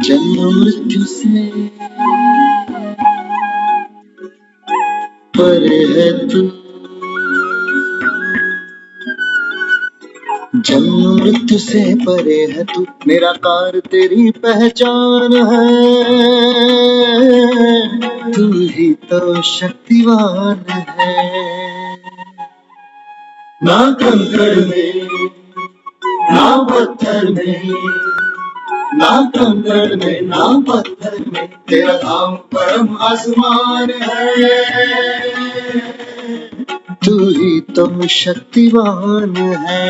जन्म मृत्यु से परे है तू, जन्म मृत्यु से परे है तू, निराकार तेरी पहचान है, तू ही तो शक्तिवान है। ना कंकड़ में ना पत्थर में, ना कंकड़ में ना पत्थर में, तेरा धाम परम आसमान है, तू ही तो शक्तिवान है।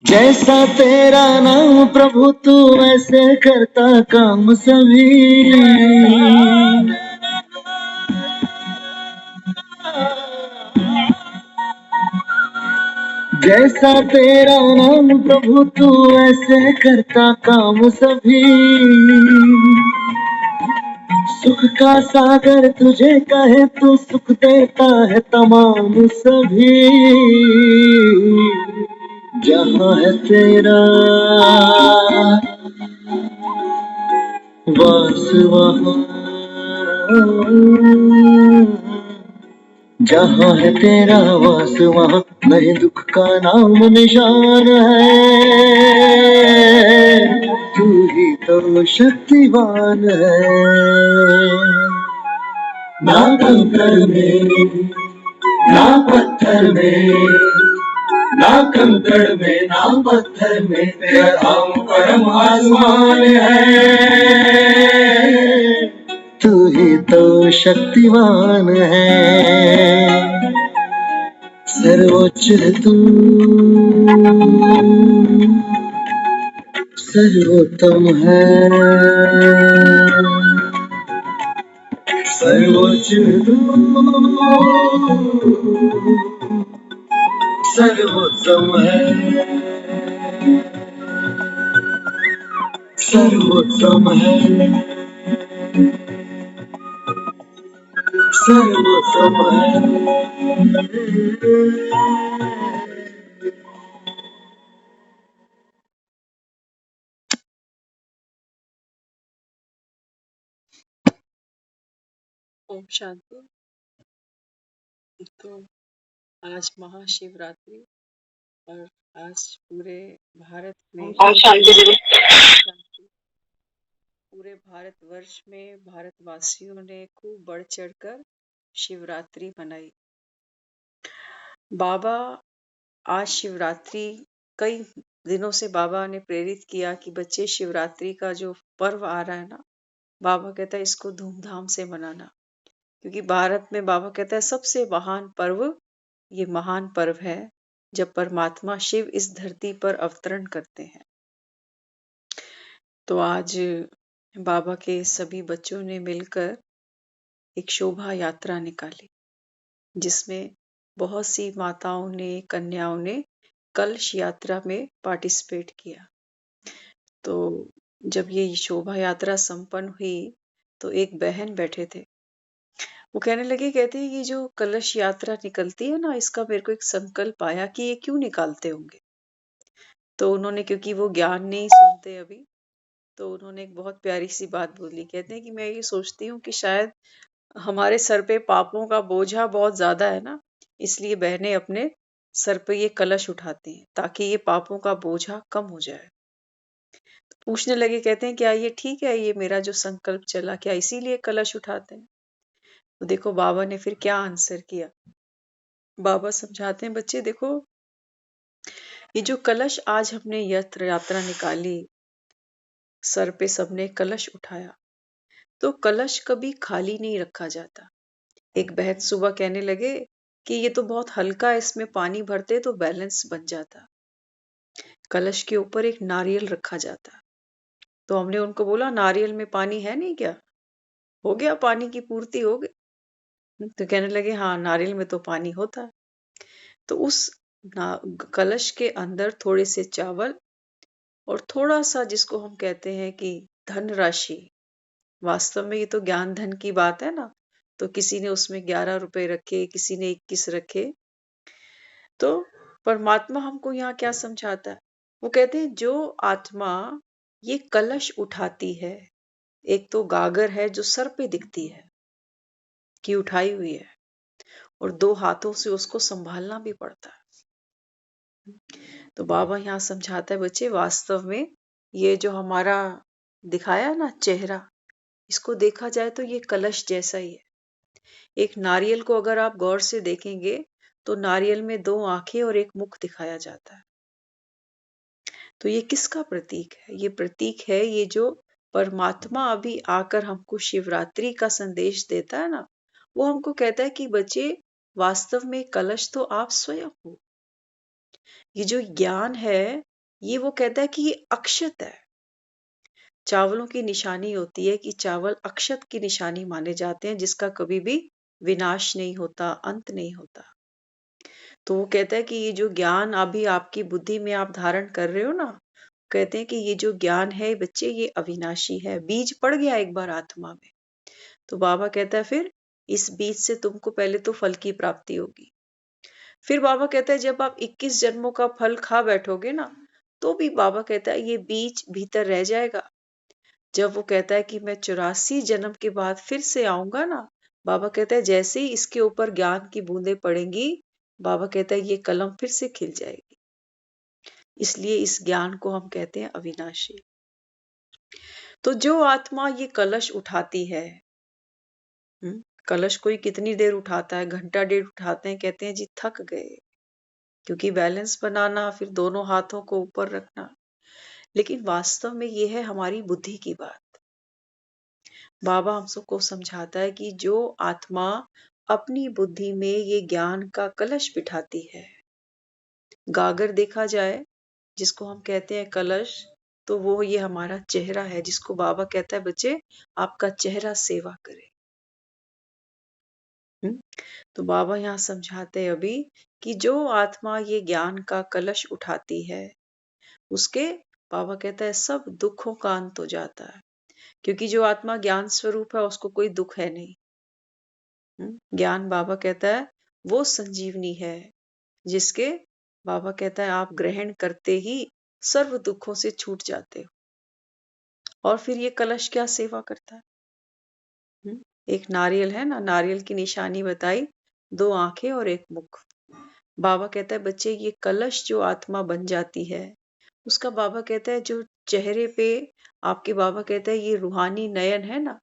जैसा तेरा नाम प्रभु तू ऐसे करता काम सभी, जैसा तेरा नाम प्रभु तू ऐसे करता काम सभी, सुख का सागर तुझे कहे तू सुख देता है तमाम सभी, जहाँ है तेरा वास वहाँ, जहाँ है तेरा वास वहाँ नहीं दुख का नाम निशान है, तू ही तो शक्तिवान है। ना कंकड़ में ना पत्थर में, ना कंकड़ में ना पत्थर में, तेरा धाम परम आसमान है, तू ही तो शक्तिवान है। सर्वोच्च है तू, सर्वोत्तम है, सर्वोच्च तू, सर्वोत्तम है, सर्वोत्तम है, सर्वोत्तम है। ओम शांति। तो आज महाशिवरात्रि और आज पूरे भारत में शांति, पूरे भारतवर्ष में भारतवासियों ने खूब बढ़ चढ़कर शिवरात्रि मनाई। बाबा आज शिवरात्रि कई दिनों से बाबा ने प्रेरित किया कि बच्चे शिवरात्रि का जो पर्व आ रहा है ना, बाबा कहता है इसको धूमधाम से मनाना, क्योंकि भारत में बाबा कहता है सबसे महान पर्व ये महान पर्व है जब परमात्मा शिव इस धरती पर अवतरण करते हैं। तो आज बाबा के सभी बच्चों ने मिलकर एक शोभा यात्रा निकाली, जिसमें बहुत सी माताओं ने कन्याओं ने कलश यात्रा में पार्टिसिपेट किया। तो जब ये शोभा यात्रा संपन्न हुई तो एक बहन बैठे थे, वो कहने लगे, कहते हैं ये जो कलश यात्रा निकलती है ना, इसका मेरे को एक संकल्प आया कि ये क्यों निकालते होंगे। तो उन्होंने, क्योंकि वो ज्ञान नहीं सुनते अभी, तो उन्होंने एक बहुत प्यारी सी बात बोली। कहते हैं कि मैं ये सोचती हूँ कि शायद हमारे सर पे पापों का बोझा बहुत ज्यादा है ना, इसलिए बहनें अपने सर पे ये कलश उठाती हैं ताकि ये पापों का बोझा कम हो जाए। तो पूछने लगे, कहते हैं क्या ये ठीक है, ये मेरा जो संकल्प चला, क्या इसीलिए कलश उठाते हैं। तो देखो बाबा ने फिर क्या आंसर किया। बाबा समझाते हैं, बच्चे देखो, ये जो कलश आज हमने यात्रा निकाली, सर पे सबने कलश उठाया, तो कलश कभी खाली नहीं रखा जाता। एक बहन सुबह कहने लगे कि ये तो बहुत हल्का है, इसमें पानी भरते तो बैलेंस बन जाता। कलश के ऊपर एक नारियल रखा जाता। तो हमने उनको बोला, नारियल में पानी है नहीं क्या, हो गया, पानी की पूर्ति हो गई। तो कहने लगे, हाँ नारियल में तो पानी होता है। तो उस कलश के अंदर थोड़े से चावल और थोड़ा सा जिसको हम कहते हैं कि धनराशि, वास्तव में ये तो ज्ञान धन की बात है ना, तो किसी ने उसमें 11 रुपए रखे, किसी ने 21 रखे। तो परमात्मा हमको यहाँ क्या समझाता है? वो कहते हैं जो आत्मा ये कलश उठाती है, एक तो गागर है जो सर पे दिखती है कि उठाई हुई है, और 2 हाथों से उसको संभालना भी पड़ता है। तो बाबा यहाँ समझाता है बच्चे, वास्तव में ये जो हमारा दिखाया ना चेहरा, इसको देखा जाए तो ये कलश जैसा ही है। एक नारियल को अगर आप गौर से देखेंगे तो नारियल में 2 आंखें और एक मुख दिखाया जाता है। तो ये किसका प्रतीक है? ये प्रतीक है ये जो परमात्मा अभी आकर हमको शिवरात्रि का संदेश देता है ना, वो हमको कहता है कि बच्चे, वास्तव में कलश तो आप स्वयं हो। ये जो ज्ञान है, ये वो कहता है कि ये अक्षत है। चावलों की निशानी होती है कि चावल अक्षत की निशानी माने जाते हैं, जिसका कभी भी विनाश नहीं होता, अंत नहीं होता। तो वो कहता है कि ये जो ज्ञान अभी आपकी बुद्धि में आप धारण कर रहे हो ना, कहते हैं कि ये जो ज्ञान है बच्चे, ये अविनाशी है। बीज पड़ गया एक बार आत्मा में, तो बाबा कहता है फिर इस बीज से तुमको पहले तो फल की प्राप्ति होगी। फिर बाबा कहता है जब आप 21 जन्मों का फल खा बैठोगे ना, तो भी बाबा कहता है ये बीज भीतर रह जाएगा। जब वो कहता है कि मैं 84 जन्म के बाद फिर से आऊंगा ना, बाबा कहता है जैसे ही इसके ऊपर ज्ञान की बूंदें पड़ेंगी, बाबा कहता है ये कलम फिर से खिल जाएगी। इसलिए इस ज्ञान को हम कहते हैं अविनाशी। तो जो आत्मा ये कलश उठाती है, कलश कोई कितनी देर उठाता है? घंटा डेढ़ उठाते हैं, कहते हैं जी थक गए, क्योंकि बैलेंस बनाना, फिर दोनों हाथों को ऊपर रखना। लेकिन वास्तव में ये है हमारी बुद्धि की बात। बाबा हम सबको समझाता है कि जो आत्मा अपनी बुद्धि में ये ज्ञान का कलश बिठाती है, गागर देखा जाए जिसको हम कहते हैं कलश, तो वो ये हमारा चेहरा है, जिसको बाबा कहता है बच्चे आपका चेहरा सेवा करे। तो बाबा यहाँ समझाते हैं अभी कि जो आत्मा ये ज्ञान का कलश उठाती है, उसके बाबा कहता है सब दुखों का अंत हो जाता है, क्योंकि जो आत्मा ज्ञान स्वरूप है उसको कोई दुख है नहीं। ज्ञान बाबा कहता है वो संजीवनी है, जिसके बाबा कहता है आप ग्रहण करते ही सर्व दुखों से छूट जाते हो। और फिर ये कलश क्या सेवा करता है? एक नारियल है ना, नारियल की निशानी बताई, 2 आंखें और एक मुख। बाबा कहता है बच्चे ये कलश जो आत्मा बन जाती है, उसका बाबा कहता है जो चेहरे पे आपके, बाबा कहता है ये रूहानी नयन है ना,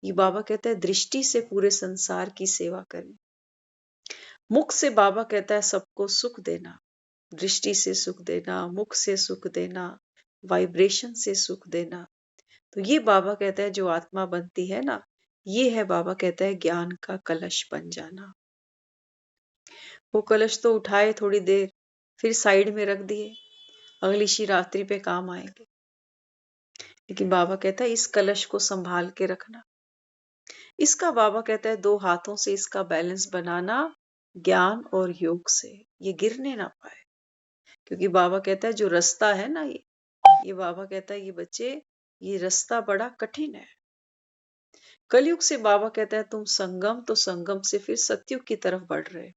ये बाबा कहता है दृष्टि से पूरे संसार की सेवा करें। मुख से बाबा कहता है सबको सुख देना, दृष्टि से सुख देना, मुख से सुख देना, वाइब्रेशन से सुख देना। तो ये बाबा कहता है जो आत्मा बनती है ना, ये है बाबा कहता है ज्ञान का कलश बन जाना। वो कलश तो उठाए थोड़ी देर, फिर साइड में रख दिए, अगली शिवरात्रि पे काम आएंगे। लेकिन बाबा कहता है इस कलश को संभाल के रखना। इसका बाबा कहता है 2 हाथों से इसका बैलेंस बनाना, ज्ञान और योग से, ये गिरने ना पाए। क्योंकि बाबा कहता है जो रास्ता है ना, ये बाबा कहता है ये बच्चे, ये रास्ता बड़ा कठिन है। कलयुग से बाबा कहता है तुम संगम, तो संगम से फिर सतयुग की तरफ बढ़ रहे।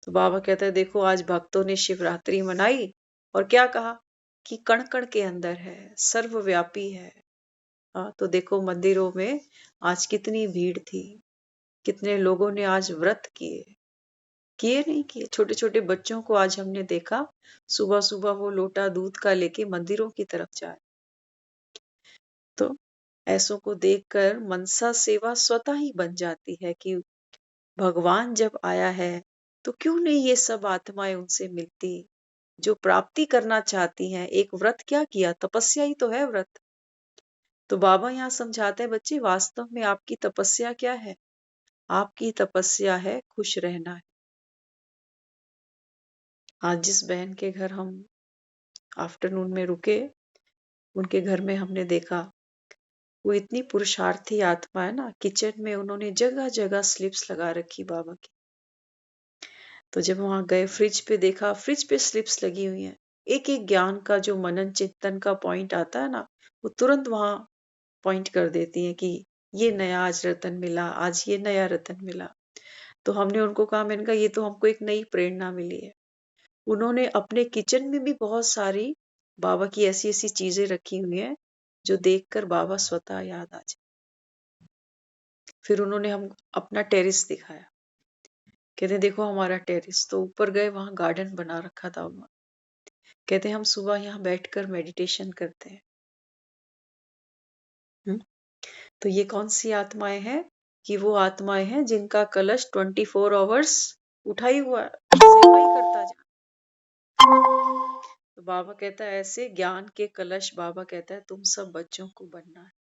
तो बाबा कहता है देखो आज भक्तों ने शिवरात्रि मनाई और क्या कहा कि कण कण के अंदर है, सर्वव्यापी है। तो देखो मंदिरों में आज कितनी भीड़ थी, कितने लोगों ने आज व्रत किए, किए नहीं किए। छोटे छोटे बच्चों को आज हमने देखा, सुबह सुबह वो लोटा दूध का लेके मंदिरों की तरफ जाए। तो ऐसों को देखकर मनसा सेवा स्वतः ही बन जाती है कि भगवान जब आया है तो क्यों नहीं ये सब आत्माएं उनसे मिलती, जो प्राप्ति करना चाहती हैं। एक व्रत क्या किया, तपस्या ही तो है व्रत। तो बाबा यहाँ समझाते हैं बच्चे वास्तव में आपकी तपस्या क्या है? आपकी तपस्या है खुश रहना है। आज जिस बहन के घर हम आफ्टरनून में रुके, उनके घर में हमने देखा वो इतनी पुरुषार्थी आत्मा है ना, किचन में उन्होंने जगह जगह स्लिप्स लगा रखी बाबा की। तो जब वहां गए फ्रिज पे देखा, फ्रिज पे स्लिप्स लगी हुई हैं। एक एक ज्ञान का जो मनन चिंतन का पॉइंट आता है ना, वो तुरंत वहां पॉइंट कर देती है कि ये नया आज रतन मिला, आज ये नया रतन मिला। तो हमने उनको कहा, मैंने कहा ये तो हमको एक नई प्रेरणा मिली है। उन्होंने अपने किचन में भी बहुत सारी बाबा की ऐसी ऐसी चीजें रखी हुई हैं जो देखकर बाबा स्वतः याद आ जाए। फिर उन्होंने हम अपना टेरेस दिखाया, कहते देखो हमारा टेरेस। तो ऊपर गए, वहां गार्डन बना रखा था उन्होंने। कहते हम सुबह यहाँ बैठकर मेडिटेशन करते हैं। हम्म, तो ये कौन सी आत्माएं हैं? कि वो आत्माएं हैं जिनका कलश 24 आवर्स उठा ही हुआ है, सेवा ही करता जा। तो बाबा कहता है ऐसे ज्ञान के कलश, बाबा कहता है तुम सब बच्चों को बनना है।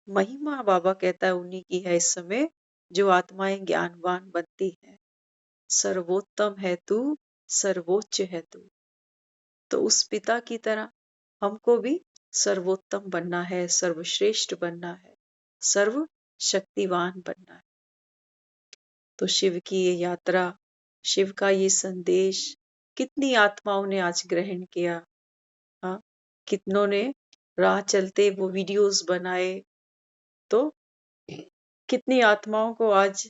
महिमा बाबा कहता है उन्हीं की है इस समय, जो आत्माएं ज्ञानवान बनती हैं। सर्वोत्तम है तू, सर्वोच्च है तू। तो उस पिता की तरह हमको भी सर्वोत्तम बनना है, सर्वश्रेष्ठ बनना है, सर्व शक्तिवान बनना है। तो शिव की ये यात्रा, शिव का ये संदेश कितनी आत्माओं ने आज ग्रहण किया। हाँ, कितनों ने राह चलते वो वीडियोस बनाए। तो कितनी आत्माओं को आज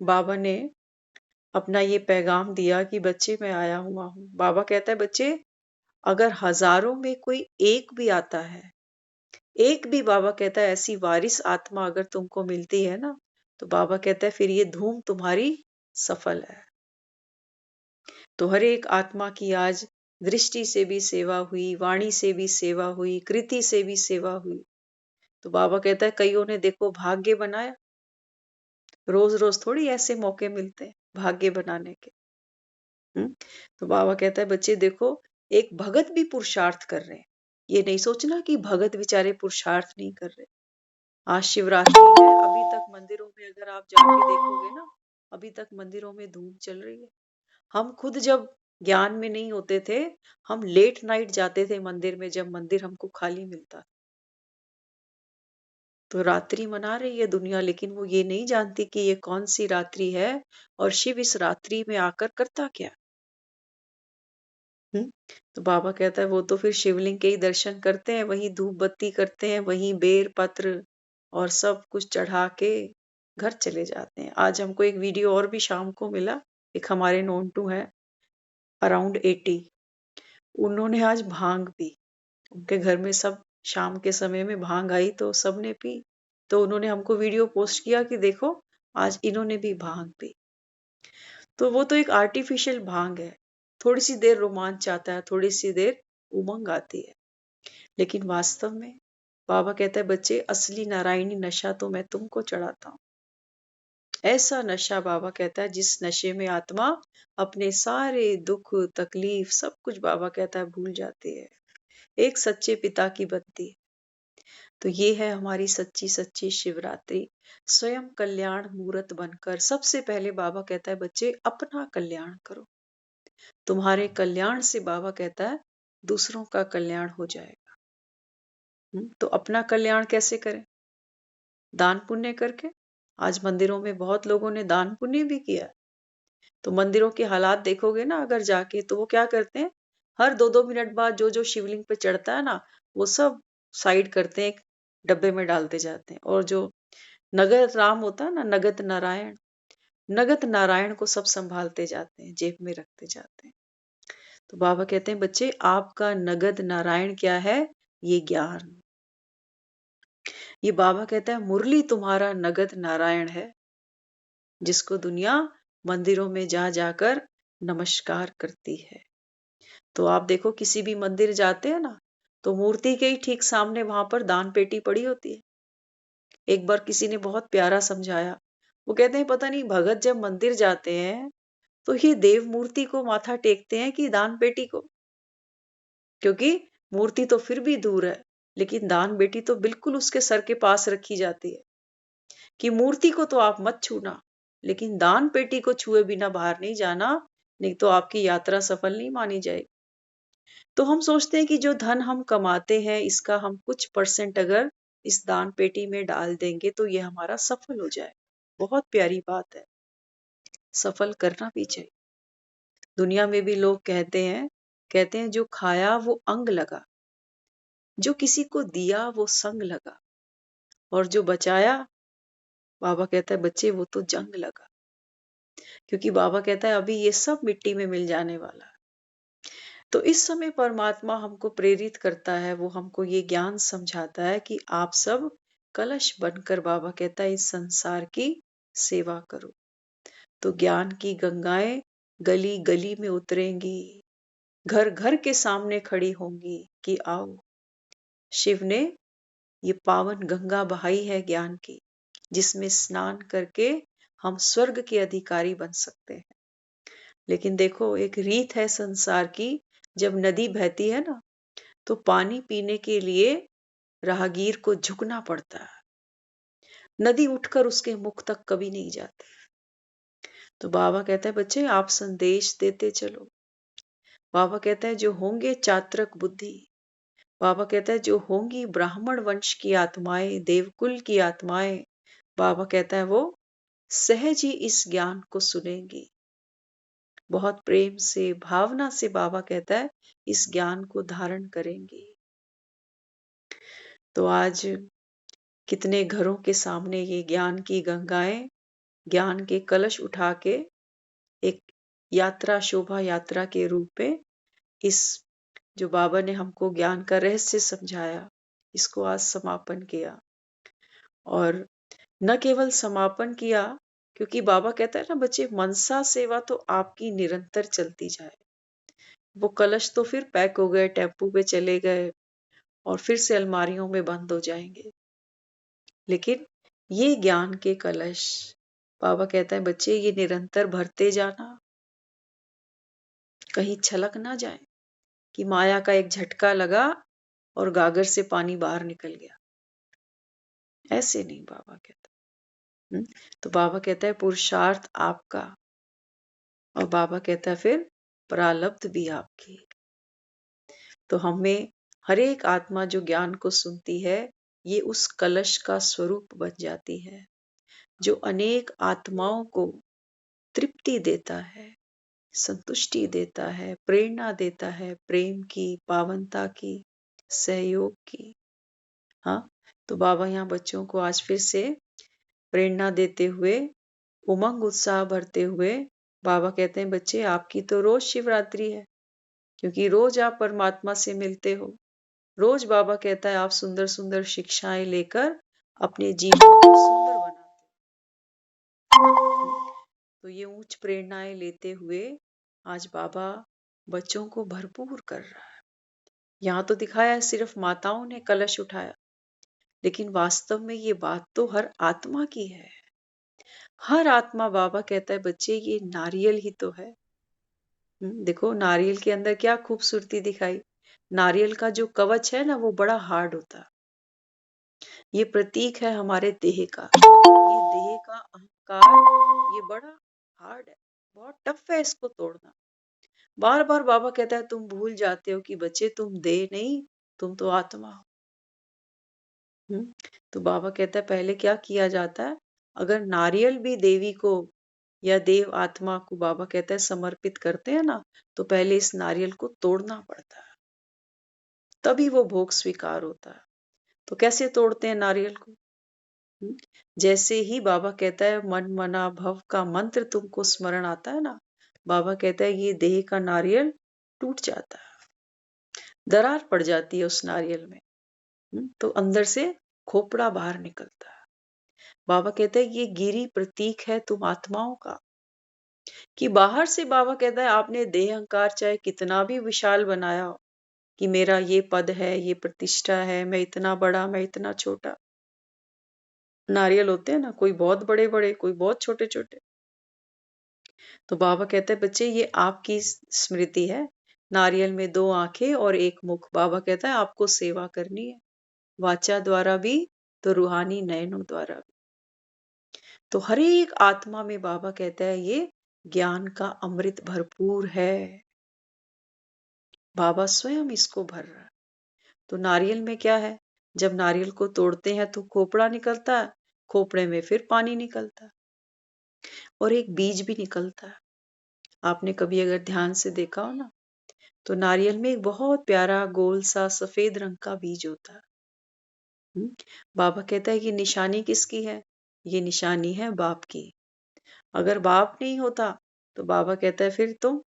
बाबा ने अपना ये पैगाम दिया कि बच्चे मैं आया हुआ हूँ। बाबा कहता है बच्चे, अगर हजारों में कोई एक भी आता है, एक भी, बाबा कहता है ऐसी वारिस आत्मा अगर तुमको मिलती है ना, तो बाबा कहता है फिर ये धूम तुम्हारी सफल है। तो हर एक आत्मा की आज दृष्टि से भी सेवा हुई, वाणी से भी सेवा हुई, कृति से भी सेवा हुई। तो बाबा कहता है कईयों ने देखो भाग्य बनाया। रोज रोज थोड़ी ऐसे मौके मिलते हैं भाग्य बनाने के। तो बाबा कहता है बच्चे देखो, एक भगत भी पुरुषार्थ कर रहे हैं। ये नहीं सोचना कि भगत बेचारे पुरुषार्थ नहीं कर रहे। आज शिवरात्रि है, अभी तक मंदिरों में अगर आप जाके देखोगे ना, अभी तक मंदिरों में धूम चल रही है। हम खुद जब ज्ञान में नहीं होते थे, हम लेट नाइट जाते थे मंदिर में, जब मंदिर हमको खाली मिलता। तो रात्रि मना रही है दुनिया, लेकिन वो ये नहीं जानती कि ये कौन सी रात्रि है और शिव इस रात्रि में आकर करता क्या। तो बाबा कहता है वो तो फिर शिवलिंग के ही दर्शन करते हैं, वहीं धूप बत्ती करते हैं, वहीं बेर पत्र और सब कुछ चढ़ा के घर चले जाते हैं। आज हमको एक वीडियो और भी शाम को मिला, एक हमारे नोन टू है अराउंड 80, उन्होंने आज भांग पी। उनके घर में सब शाम के समय में भांग आई तो सबने पी। तो उन्होंने हमको वीडियो पोस्ट किया कि देखो आज इन्होंने भी भांग पी। तो वो तो एक आर्टिफिशियल भांग है, थोड़ी सी देर रोमांच आता है, थोड़ी सी देर उमंग आती है, लेकिन वास्तव में बाबा कहता है बच्चे असली नारायणी नशा तो मैं तुमको चढ़ाता हूँ। ऐसा नशा बाबा कहता है जिस नशे में आत्मा अपने सारे दुख तकलीफ सब कुछ बाबा कहता है भूल जाती है, एक सच्चे पिता की बनती है। तो ये है हमारी सच्ची सच्ची शिवरात्रि, स्वयं कल्याण मूर्त बनकर। सबसे पहले बाबा कहता है बच्चे अपना कल्याण करो, तुम्हारे कल्याण से बाबा कहता है दूसरों का कल्याण हो जाएगा। तो अपना कल्याण कैसे करें? दान पुण्य करके। आज मंदिरों में बहुत लोगों ने दान पुण्य भी किया। तो मंदिरों के हालात देखोगे ना अगर जाके, तो वो क्या करते हैं, हर 2-2 मिनट बाद जो जो शिवलिंग पे चढ़ता है ना, वो सब साइड करते हैं, एक डब्बे में डालते जाते हैं। और जो नगद राम होता है ना, नगद नारायण, नगद नारायण को सब संभालते जाते हैं, जेब में रखते जाते हैं। तो बाबा कहते हैं बच्चे आपका नगद नारायण क्या है? ये ज्ञान। ये बाबा कहता है मुरली तुम्हारा नगद नारायण है, जिसको दुनिया मंदिरों में जा जाकर नमस्कार करती है। तो आप देखो किसी भी मंदिर जाते हैं ना, तो मूर्ति के ही ठीक सामने वहां पर दान पेटी पड़ी होती है। एक बार किसी ने बहुत प्यारा समझाया, वो कहते हैं पता नहीं भगत जब मंदिर जाते हैं तो ये देव मूर्ति को माथा टेकते हैं कि दान पेटी को, क्योंकि मूर्ति तो फिर भी दूर है, लेकिन दान पेटी तो बिल्कुल उसके सर के पास रखी जाती है कि मूर्ति को तो आप मत छूना, लेकिन दान पेटी को छुए बिना बाहर नहीं जाना, नहीं तो आपकी यात्रा सफल नहीं मानी जाएगी। तो हम सोचते हैं कि जो धन हम कमाते हैं इसका हम कुछ परसेंट अगर इस दान पेटी में डाल देंगे तो ये हमारा सफल हो जाए। बहुत प्यारी बात है, सफल करना भी चाहिए। दुनिया में भी लोग कहते हैं कहते हैं जो खाया वो अंग लगा, जो किसी को दिया वो संग लगा, और जो बचाया बाबा कहता है बच्चे वो तो जंग लगा। क्योंकि बाबा कहता है अभी ये सब मिट्टी में मिल जाने वाला है। तो इस समय परमात्मा हमको प्रेरित करता है, वो हमको ये ज्ञान समझाता है कि आप सब कलश बनकर, बाबा कहता है, इस संसार की सेवा करो। तो ज्ञान की गंगाएं गली गली में उतरेंगी, घर घर के सामने खड़ी होंगी कि आओ। शिव ने ये पावन गंगा बहाई है ज्ञान की, जिसमें स्नान करके हम स्वर्ग के अधिकारी बन सकते हैं। लेकिन देखो, एक रीत है संसार की, जब नदी बहती है ना, तो पानी पीने के लिए राहगीर को झुकना पड़ता है। नदी उठकर उसके मुख तक कभी नहीं जाती। तो बाबा कहता है बच्चे आप संदेश देते चलो। बाबा कहता है जो होंगे चात्रक बुद्धि, बाबा कहता है जो होंगी ब्राह्मण वंश की आत्माएं, देवकुल की आत्माएं, बाबा कहता है वो सहज ही इस ज्ञान को सुनेंगी। बहुत प्रेम से, भावना से बाबा कहता है इस ज्ञान को धारण करेंगी। तो आज कितने घरों के सामने ये ज्ञान की गंगाएं, ज्ञान के कलश उठा के एक यात्रा, शोभा यात्रा के रूप में, इस जो बाबा ने हमको ज्ञान का रहस्य समझाया, इसको आज समापन किया। और न केवल समापन किया, क्योंकि बाबा कहता है ना बच्चे, मनसा सेवा तो आपकी निरंतर चलती जाए। वो कलश तो फिर पैक हो गए, टेम्पू पे चले गए और फिर से अलमारियों में बंद हो जाएंगे। लेकिन ये ज्ञान के कलश, बाबा कहता है बच्चे ये निरंतर भरते जाना, कहीं छलक ना जाए कि माया का एक झटका लगा और गागर से पानी बाहर निकल गया। ऐसे नहीं बाबा कहता। तो बाबा कहता है पुरुषार्थ आपका, और बाबा कहता है फिर प्रारब्ध भी आपकी। तो हमें हर एक आत्मा जो ज्ञान को सुनती है, ये उस कलश का स्वरूप बन जाती है, जो अनेक आत्माओं को तृप्ति देता है, संतुष्टि देता है, प्रेरणा देता है, प्रेम की, पावनता की, सहयोग की। हाँ, तो बाबा यहाँ बच्चों को आज फिर से प्रेरणा देते हुए, उमंग उत्साह भरते हुए, बाबा कहते हैं बच्चे आपकी तो रोज शिवरात्रि है, क्योंकि रोज आप परमात्मा से मिलते हो। रोज बाबा कहता है आप सुंदर सुंदर शिक्षाएं लेकर अपने जीवन को सुंदर बनाते हो। तो ये उच्च प्रेरणाएं लेते हुए आज बाबा बच्चों को भरपूर कर रहा है। यहाँ तो दिखाया सिर्फ माताओं ने कलश उठाया, लेकिन वास्तव में ये बात तो हर आत्मा की है। हर आत्मा, बाबा कहता है बच्चे ये नारियल ही तो है। देखो नारियल के अंदर क्या खूबसूरती दिखाई। नारियल का जो कवच है ना, वो बड़ा हार्ड होता है। ये प्रतीक है हमारे देह का। ये देह का अहंकार, ये बड़ा हार्ड है, बहुत टफ है इसको तोड़ना। बार बार बाबा कहता है तुम भूल जाते हो कि बच्चे तुम देह नहीं, तुम तो आत्मा हो। तो बाबा कहता है पहले क्या किया जाता है, अगर नारियल भी देवी को या देव आत्मा को, बाबा कहता है, समर्पित करते हैं ना, तो पहले इस नारियल को तोड़ना पड़ता है, तभी वो भोग स्वीकार होता है। तो कैसे तोड़ते हैं नारियल को? जैसे ही बाबा कहता है मन मना भव का मंत्र तुमको स्मरण आता है ना, बाबा कहता है ये देह का नारियल टूट जाता है, दरार पड़ जाती है उस नारियल में। तो अंदर से खोपड़ा बाहर निकलता है। बाबा कहते हैं ये गिरी प्रतीक है तुम आत्माओं का, कि बाहर से बाबा कहता है आपने देह अहंकार चाहे कितना भी विशाल बनाया हो, कि मेरा ये पद है, ये प्रतिष्ठा है, मैं इतना बड़ा, मैं इतना छोटा। नारियल होते हैं ना, कोई बहुत बड़े बड़े, कोई बहुत छोटे छोटे। तो बाबा कहते हैं बच्चे ये आपकी स्मृति है। नारियल में 2 आंखें और 1 मुख। बाबा कहता है आपको सेवा करनी है, वाचा द्वारा भी तो रूहानी नयनों द्वारा भी। तो हर एक आत्मा में बाबा कहता है ये ज्ञान का अमृत भरपूर है। बाबा स्वयं इसको भर रहा है। तो नारियल में क्या है, जब नारियल को तोड़ते हैं तो खोपड़ा निकलता है, खोपड़े में फिर पानी निकलता है और एक बीज भी निकलता है। आपने कभी अगर ध्यान से देखा हो ना, तो नारियल में एक बहुत प्यारा गोल सा सफेद रंग का बीज होता है। बाबा कहता है कि निशानी किसकी है? ये निशानी है बाप की। अगर बाप नहीं होता तो बाबा कहता है फिर तुम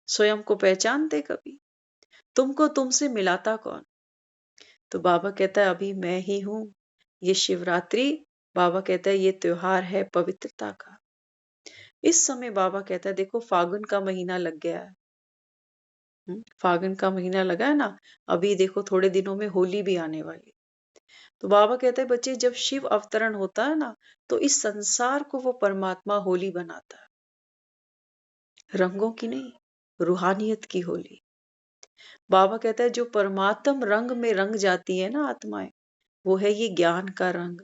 स्वयं को पहचानते कभी? तुमको तुमसे मिलाता कौन? तो बाबा कहता है अभी मैं ही हूं। ये शिवरात्रि, बाबा कहता है ये त्योहार है पवित्रता का। इस समय बाबा कहता है देखो फागुन का महीना लग गया है। फागुन का महीना लगा है ना। अभी देखो थोड़े दिनों में होली भी आने वाली। तो बाबा कहते हैं बच्चे जब शिव अवतरण होता है ना तो इस संसार को वो परमात्मा होली बनाता है। रंगों की नहीं, रूहानियत की होली। बाबा कहता है जो परमात्म रंग में रंग जाती है ना आत्माएं, वो है ये ज्ञान का रंग,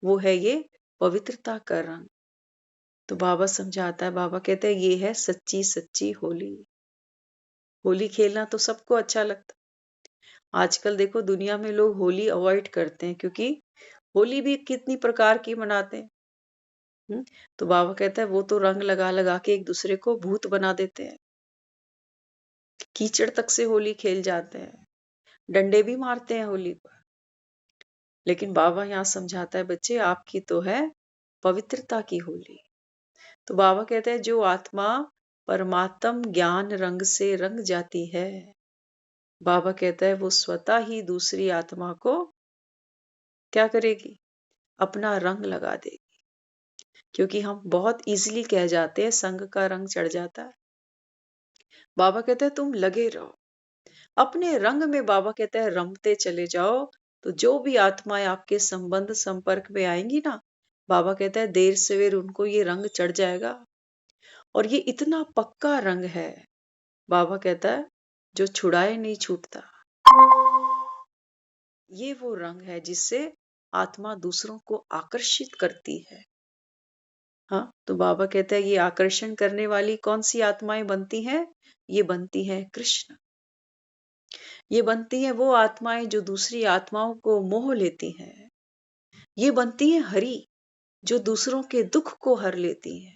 वो है ये पवित्रता का रंग। तो बाबा समझाता है, बाबा कहते हैं ये है सच्ची सच्ची होली। होली खेलना तो सबको अच्छा लगता है। आजकल देखो दुनिया में लोग होली अवॉइड करते हैं क्योंकि होली भी कितनी प्रकार की मनाते हैं। तो बाबा कहता है वो तो रंग लगा लगा के एक दूसरे को भूत बना देते हैं। कीचड़ तक से होली खेल जाते हैं, डंडे भी मारते हैं होली पर। लेकिन बाबा यहाँ समझाता है बच्चे आपकी तो है पवित्रता की होली। तो बाबा कहते हैं जो आत्मा परमात्म ज्ञान रंग से रंग जाती है, बाबा कहता है वो स्वतः ही दूसरी आत्मा को क्या करेगी? अपना रंग लगा देगी। क्योंकि हम बहुत इजीली कह जाते हैं संग का रंग चढ़ जाता है। बाबा कहते हैं तुम लगे रहो अपने रंग में। बाबा कहता है रमते चले जाओ। तो जो भी आत्माएं आपके संबंध संपर्क में आएंगी ना, बाबा कहता है देर सवेर उनको ये रंग चढ़ जाएगा। और ये इतना पक्का रंग है, बाबा कहता है जो छुड़ाए नहीं छूटता। ये वो रंग है जिससे आत्मा दूसरों को आकर्षित करती है। हाँ, तो बाबा कहता है ये आकर्षण करने वाली कौन सी आत्माएं बनती हैं? ये बनती हैं कृष्ण। ये बनती हैं वो आत्माएं जो दूसरी आत्माओं को मोह लेती हैं। ये बनती हैं हरि, जो दूसरों के दुख को हर लेती हैं।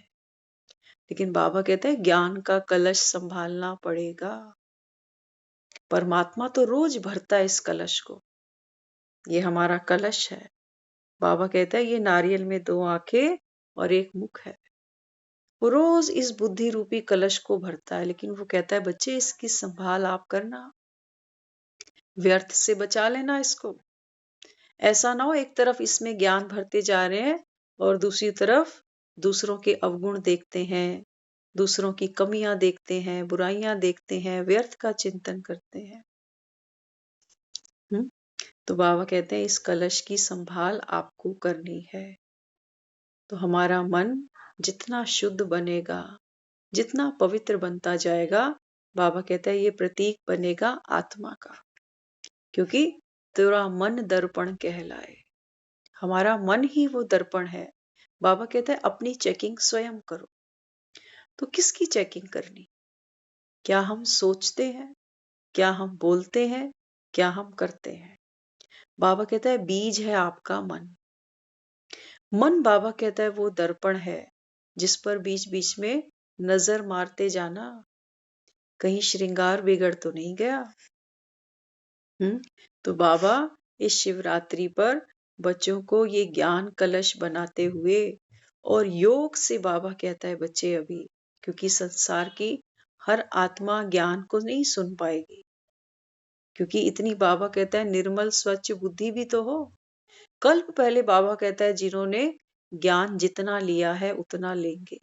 लेकिन बाबा कहते हैं ज्ञान का कलश संभालना पड़ेगा। परमात्मा तो रोज भरता है इस कलश को। ये हमारा कलश है। बाबा कहता है ये नारियल में 2 आंखें और 1 मुख है। वो रोज इस बुद्धि रूपी कलश को भरता है। लेकिन वो कहता है बच्चे इसकी संभाल आप करना, व्यर्थ से बचा लेना इसको। ऐसा ना हो एक तरफ इसमें ज्ञान भरते जा रहे हैं और दूसरी तरफ दूसरों के अवगुण देखते हैं, दूसरों की कमियां देखते हैं, बुराइयां देखते हैं, व्यर्थ का चिंतन करते हैं। तो बाबा कहते हैं इस कलश की संभाल आपको करनी है। तो हमारा मन जितना शुद्ध बनेगा, जितना पवित्र बनता जाएगा, बाबा कहता है ये प्रतीक बनेगा आत्मा का। क्योंकि तेरा मन दर्पण कहलाए। हमारा मन ही वो दर्पण है। बाबा कहता है अपनी चेकिंग स्वयं करो। तो किसकी चेकिंग करनी? क्या हम सोचते हैं? क्या हम बोलते हैं? क्या हम करते हैं? बाबा कहता है बीज है आपका मन। मन बाबा कहता है वो दर्पण है जिस पर बीच बीच में नजर मारते जाना, कहीं श्रृंगार बिगड़ तो नहीं गया। तो बाबा इस शिवरात्रि पर बच्चों को ये ज्ञान कलश बनाते हुए और योग से बाबा कहता है बच्चे अभी, क्योंकि संसार की हर आत्मा ज्ञान को नहीं सुन पाएगी। क्योंकि इतनी बाबा कहता है निर्मल स्वच्छ बुद्धि भी तो हो। कल्प पहले बाबा कहता है जिन्होंने ज्ञान जितना लिया है उतना लेंगे।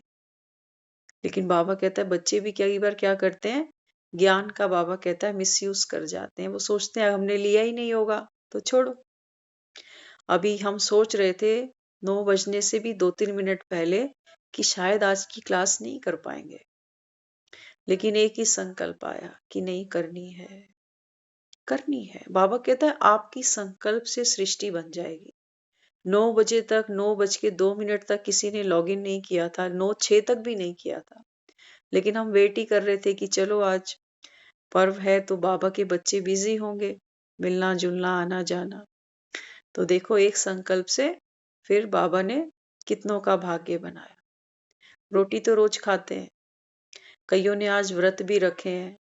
लेकिन बाबा कहता है बच्चे भी कई बार क्या करते हैं, ज्ञान का बाबा कहता है मिसयूज कर जाते हैं। वो सोचते हैं हमने लिया ही नहीं होगा तो छोड़ो। अभी हम सोच रहे थे 9 बजने से भी 2-3 मिनट पहले कि शायद आज की क्लास नहीं कर पाएंगे। लेकिन एक ही संकल्प आया कि नहीं करनी है, करनी है। बाबा कहता है आपकी संकल्प से सृष्टि बन जाएगी। 9 बजे तक 9:02 तक किसी ने लॉगिन नहीं किया था, 9:06 तक भी नहीं किया था। लेकिन हम वेट ही कर रहे थे कि चलो आज पर्व है तो बाबा के बच्चे बिजी होंगे, मिलना जुलना आना जाना। तो देखो एक संकल्प से फिर बाबा ने कितनों का भाग्य बनाया। रोटी तो रोज खाते हैं, कईयों ने आज व्रत भी रखे हैं,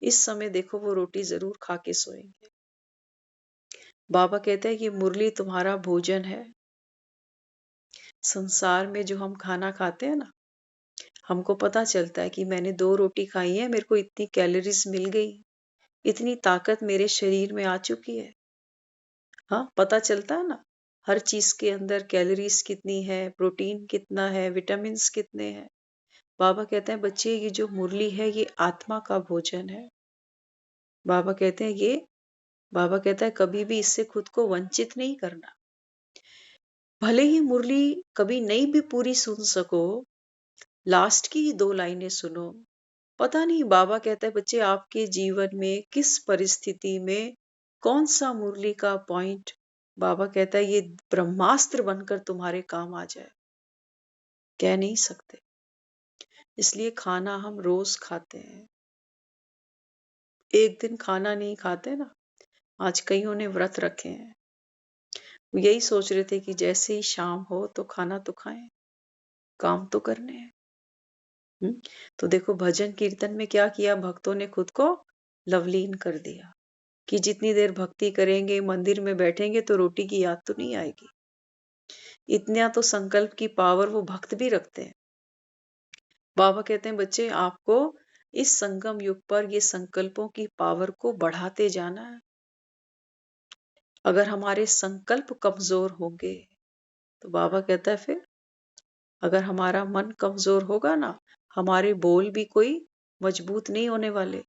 इस समय देखो वो रोटी जरूर खा के सोएंगे। बाबा कहते हैं ये मुरली तुम्हारा भोजन है। संसार में जो हम खाना खाते हैं ना, हमको पता चलता है कि मैंने 2 रोटी खाई है, मेरे को इतनी कैलोरीज मिल गई, इतनी ताकत मेरे शरीर में आ चुकी है। हाँ, पता चलता है ना, हर चीज के अंदर कैलोरीज कितनी है, प्रोटीन कितना है, विटामिन्स कितने हैं। बाबा कहते हैं बच्चे ये जो मुरली है ये आत्मा का भोजन है। बाबा कहते हैं ये बाबा कहता है कभी भी इससे खुद को वंचित नहीं करना। भले ही मुरली कभी नहीं भी पूरी सुन सको, लास्ट की 2 लाइनें सुनो। पता नहीं बाबा कहता है बच्चे आपके जीवन में किस परिस्थिति में कौन सा मुरली का पॉइंट, बाबा कहता है ये ब्रह्मास्त्र बनकर तुम्हारे काम आ जाए, कह नहीं सकते। इसलिए खाना हम रोज खाते हैं, एक दिन खाना नहीं खाते ना। आज कईयों ने व्रत रखे हैं, वो यही सोच रहे थे कि जैसे ही शाम हो तो खाना तो खाएं, काम तो करने हैं। तो देखो भजन कीर्तन में क्या किया, भक्तों ने खुद को लवलीन कर दिया कि जितनी देर भक्ति करेंगे, मंदिर में बैठेंगे तो रोटी की याद तो नहीं आएगी। इतना तो संकल्प की पावर वो भक्त भी रखते हैं। बाबा कहते हैं बच्चे आपको इस संगम युग पर ये संकल्पों की पावर को बढ़ाते जाना है। अगर हमारे संकल्प कमजोर होंगे तो बाबा कहता है फिर अगर हमारा मन कमजोर होगा ना, हमारे बोल भी कोई मजबूत नहीं होने वाले,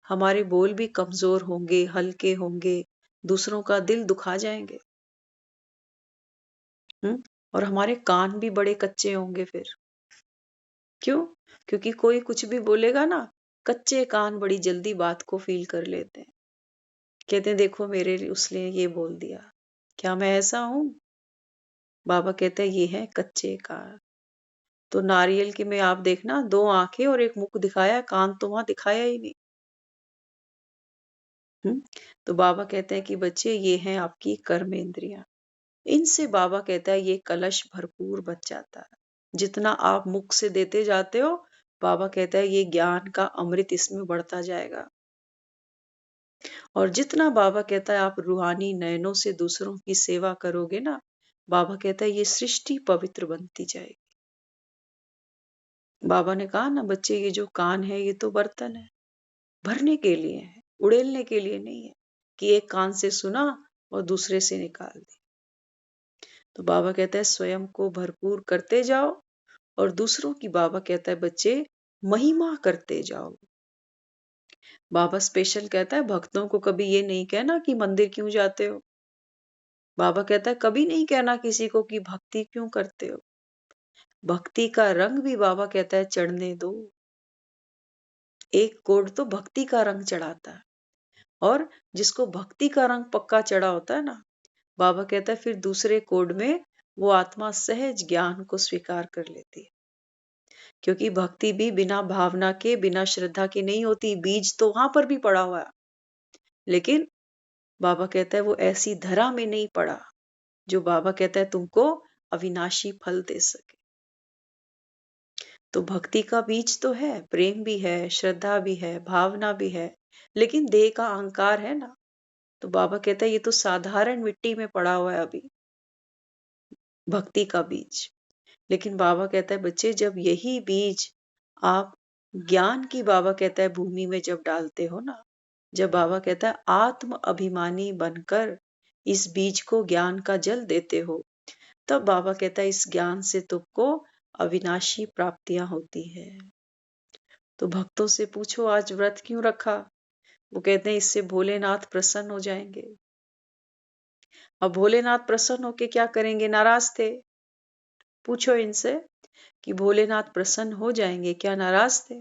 हमारे बोल भी कमजोर होंगे, हल्के होंगे, दूसरों का दिल दुखा जाएंगे। और हमारे कान भी बड़े कच्चे होंगे फिर। क्यों? क्योंकि कोई कुछ भी बोलेगा ना, कच्चे कान बड़ी जल्दी बात को फील कर लेते हैं। कहते हैं देखो मेरे लिए उसने ये बोल दिया, क्या मैं ऐसा हूं? बाबा कहते हैं ये है कच्चे कान। तो नारियल के में आप देखना 2 आंखें और एक मुख दिखाया, कान तो वहां दिखाया ही नहीं। तो बाबा कहते हैं कि बच्चे ये हैं आपकी कर्म इंद्रियां, इनसे बाबा कहता है ये कलश भरपूर बच जाता है। जितना आप मुख से देते जाते हो, बाबा कहता है ये ज्ञान का अमृत इसमें बढ़ता जाएगा। और जितना बाबा कहता है आप रूहानी नयनों से दूसरों की सेवा करोगे ना, बाबा कहता है ये सृष्टि पवित्र बनती जाएगी। बाबा ने कहा ना बच्चे ये जो कान है ये तो बर्तन है, भरने के लिए है, उड़ेलने के लिए नहीं है कि एक कान से सुना और दूसरे से निकाल दिया। तो बाबा कहता है स्वयं को भरपूर करते जाओ और दूसरों की बाबा कहता है बच्चे महिमा करते जाओ। बाबा स्पेशल कहता है भक्तों को कभी ये नहीं कहना कि मंदिर क्यों जाते हो। बाबा कहता है कभी नहीं कहना किसी को कि भक्ति क्यों करते हो। भक्ति का रंग भी बाबा कहता है चढ़ने दो। एक कोड तो भक्ति का रंग चढ़ाता है और जिसको भक्ति का रंग पक्का चढ़ा होता है ना, बाबा कहता है फिर दूसरे कोड में वो आत्मा सहज ज्ञान को स्वीकार कर लेती है। क्योंकि भक्ति भी बिना भावना के, बिना श्रद्धा के नहीं होती। बीज तो वहां पर भी पड़ा हुआ है, लेकिन बाबा कहता है वो ऐसी धरा में नहीं पड़ा जो बाबा कहता है तुमको अविनाशी फल दे सके। तो भक्ति का बीज तो है, प्रेम भी है, श्रद्धा भी है, भावना भी है, लेकिन देह का अहंकार है ना। तो बाबा कहता है ये तो साधारण मिट्टी में पड़ा हुआ है अभी, भक्ति का बीज। लेकिन बाबा कहता है बच्चे जब यही बीज आप ज्ञान की, बाबा कहता है भूमि में जब डालते हो ना, जब बाबा कहता है आत्म अभिमानी बनकर इस बीज को ज्ञान का जल देते हो, तब बाबा कहता है इस ज्ञान से तुमको अविनाशी प्राप्तियां होती है। तो भक्तों से पूछो आज व्रत क्यों रखा? वो कहते हैं इससे भोलेनाथ प्रसन्न हो जाएंगे। अब भोलेनाथ प्रसन्न होके क्या करेंगे? नाराज थे। पूछो इनसे कि भोलेनाथ प्रसन्न हो जाएंगे क्या नाराज थे?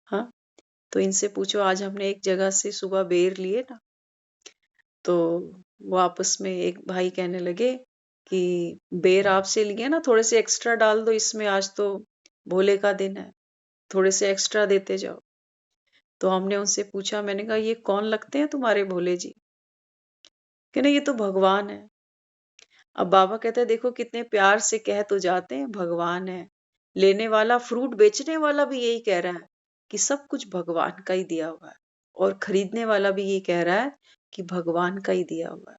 हाँ, तो इनसे पूछो। आज हमने एक जगह से सुबह बेर लिए ना, तो वो आपस में एक भाई कहने लगे कि बेर आपसे लिए ना, थोड़े से एक्स्ट्रा डाल दो इसमें, आज तो भोले का दिन है, थोड़े से एक्स्ट्रा देते जाओ। तो हमने उनसे पूछा, मैंने कहा ये कौन लगते हैं तुम्हारे भोले जी? कहने ये तो भगवान है। अब बाबा कहते हैं देखो कितने प्यार से कह तो जाते हैं भगवान है, लेने वाला फ्रूट बेचने वाला भी यही कह रहा है कि सब कुछ भगवान का ही दिया हुआ है, और खरीदने वाला भी ये कह रहा है कि भगवान का ही दिया हुआ है।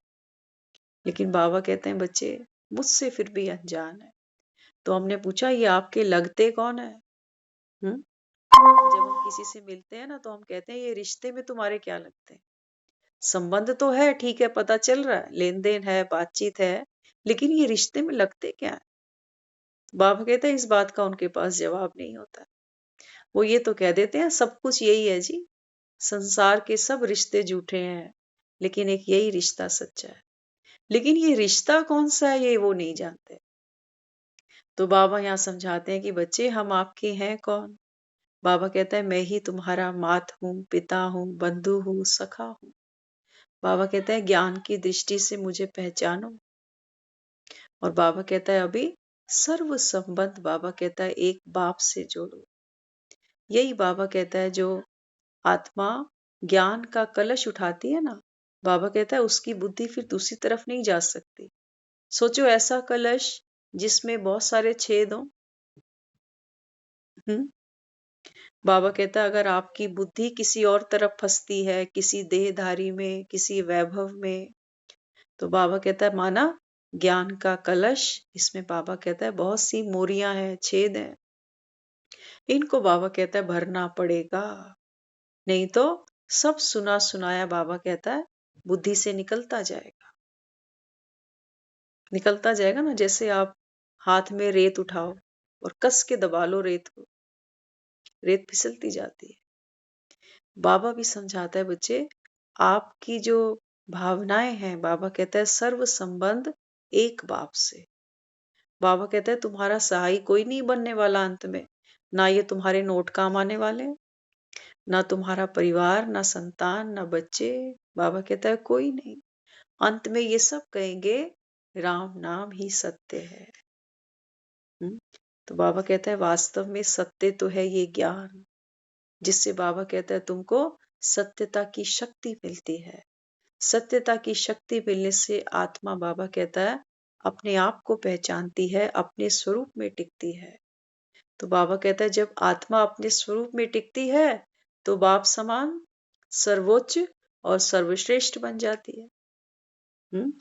लेकिन बाबा कहते हैं बच्चे मुझसे फिर भी अनजान है। तो हमने पूछा ये आपके लगते कौन है? जब हम किसी से मिलते हैं ना तो हम कहते हैं ये रिश्ते में तुम्हारे क्या लगते हैं? संबंध तो है, ठीक है, पता चल रहा है, लेन देन है, बातचीत है, लेकिन ये रिश्ते में लगते क्या है? बाबा कहते हैं इस बात का उनके पास जवाब नहीं होता। वो ये तो कह देते हैं सब कुछ यही है जी, संसार के सब रिश्ते झूठे हैं, लेकिन एक यही रिश्ता सच्चा है। लेकिन ये रिश्ता कौन सा है ये वो नहीं जानते। तो बाबा यहाँ समझाते हैं कि बच्चे हम आपके हैं कौन? बाबा कहता है मैं ही तुम्हारा मात हूँ, पिता हूँ, बंधु हूँ, सखा हूँ। बाबा कहता है ज्ञान की दृष्टि से मुझे पहचानो। और बाबा कहता है अभी सर्व संबंध बाबा कहता है एक बाप से जोड़ो। यही बाबा कहता है जो आत्मा ज्ञान का कलश उठाती है ना, बाबा कहता है उसकी बुद्धि फिर दूसरी तरफ नहीं जा सकती। सोचो ऐसा कलश जिसमें बहुत सारे छेद हों। हम्म बाबा कहता है अगर आपकी बुद्धि किसी और तरफ फंसती है, किसी देहधारी में, किसी वैभव में, तो बाबा कहता है माना ज्ञान का कलश, इसमें बाबा कहता है बहुत सी मोरियां हैं, छेद हैं, इनको बाबा कहता है भरना पड़ेगा, नहीं तो सब सुना सुनाया बाबा कहता है बुद्धि से निकलता जाएगा ना। जैसे आप हाथ में रेत उठाओ और कस के दबा लो रेत को, रेत फिसलती जाती है। बाबा भी समझाता है बच्चे आपकी जो भावनाएं हैं, बाबा कहता है सर्व संबंध एक बाप से। बाबा कहता है तुम्हारा सहाय कोई नहीं बनने वाला अंत में, ना ये तुम्हारे नोट काम आने वाले हैं, ना तुम्हारा परिवार, ना संतान, ना बच्चे। बाबा कहता है कोई नहीं, अंत में ये सब कहेंगे राम नाम ही सत्य है। हम्म? तो बाबा कहता है वास्तव में सत्य तो है ये ज्ञान, जिससे बाबा कहता है तुमको सत्यता की शक्ति मिलती है। सत्यता की शक्ति मिलने से आत्मा बाबा कहता है अपने आप को पहचानती है, अपने स्वरूप में टिकती है। तो बाबा कहता है जब आत्मा अपने स्वरूप में टिकती है तो बाप समान सर्वोच्च और सर्वश्रेष्ठ बन जाती है।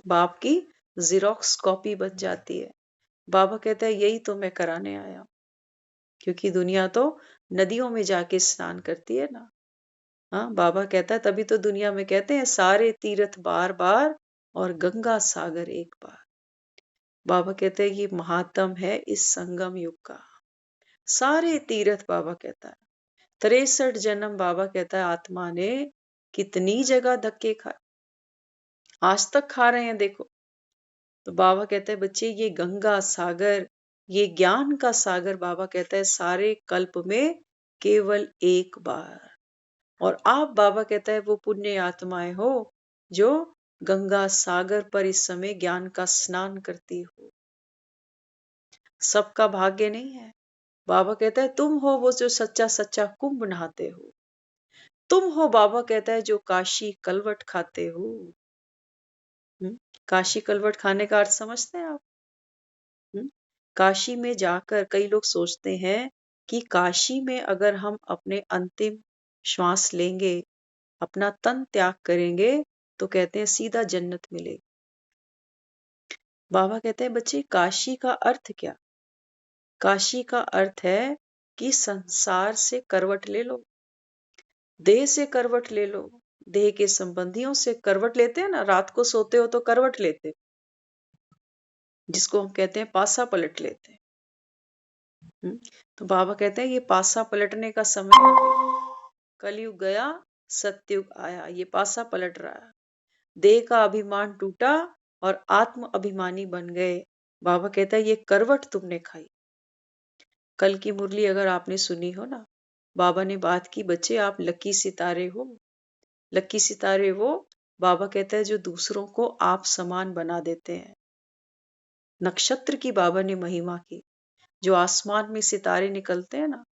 बाप की जीरोक्स कॉपी बन जाती है। बाबा कहता है यही तो मैं कराने आया हूं, क्योंकि दुनिया तो नदियों में जाके स्नान करती है ना। हाँ, बाबा कहता है तभी तो दुनिया में कहते हैं सारे तीर्थ बार बार और गंगा सागर एक बार। बाबा कहते हैं ये महात्म है इस संगम युग का। सारे तीर्थ बाबा कहता है 63 जन्म, बाबा कहता है आत्मा ने कितनी जगह धक्के खाए, आज तक खा रहे हैं देखो। तो बाबा कहता है बच्चे ये गंगा सागर, ये ज्ञान का सागर, बाबा कहता है सारे कल्प में केवल एक बार। और आप बाबा कहता है वो पुण्य आत्माएं हो जो गंगा सागर पर इस समय ज्ञान का स्नान करती हो। सबका भाग्य नहीं है। बाबा कहता है तुम हो वो जो सच्चा सच्चा कुंभ नहाते हो। तुम हो बाबा कहता है जो काशी कलवट खाते हो। काशी कलवट खाने का अर्थ समझते हैं आप? काशी में जाकर कई लोग सोचते हैं कि काशी में अगर हम अपने अंतिम श्वास लेंगे, अपना तन त्याग करेंगे, तो कहते हैं सीधा जन्नत मिलेगी। बाबा कहते हैं बच्चे काशी का अर्थ क्या? काशी का अर्थ है कि संसार से करवट ले लो, देह से करवट ले लो, देह के संबंधियों से करवट लेते हैं ना, रात को सोते हो तो करवट लेते, जिसको हम कहते हैं पासा पलट लेते हैं। तो बाबा कहते हैं ये पासा पलटने का समय आ गया, कलयुग गया सतयुग आया, ये पासा पलट रहा है। देह का अभिमान टूटा और आत्म अभिमानी बन गए। बाबा कहता है ये करवट तुमने खाई। कल की मुरली अगर आपने सुनी हो ना, बाबा ने बात की बच्चे आप लकी सितारे हो। लकी सितारे वो बाबा कहता है जो दूसरों को आप समान बना देते हैं। नक्षत्र की बाबा ने महिमा की, जो आसमान में सितारे निकलते हैं ना,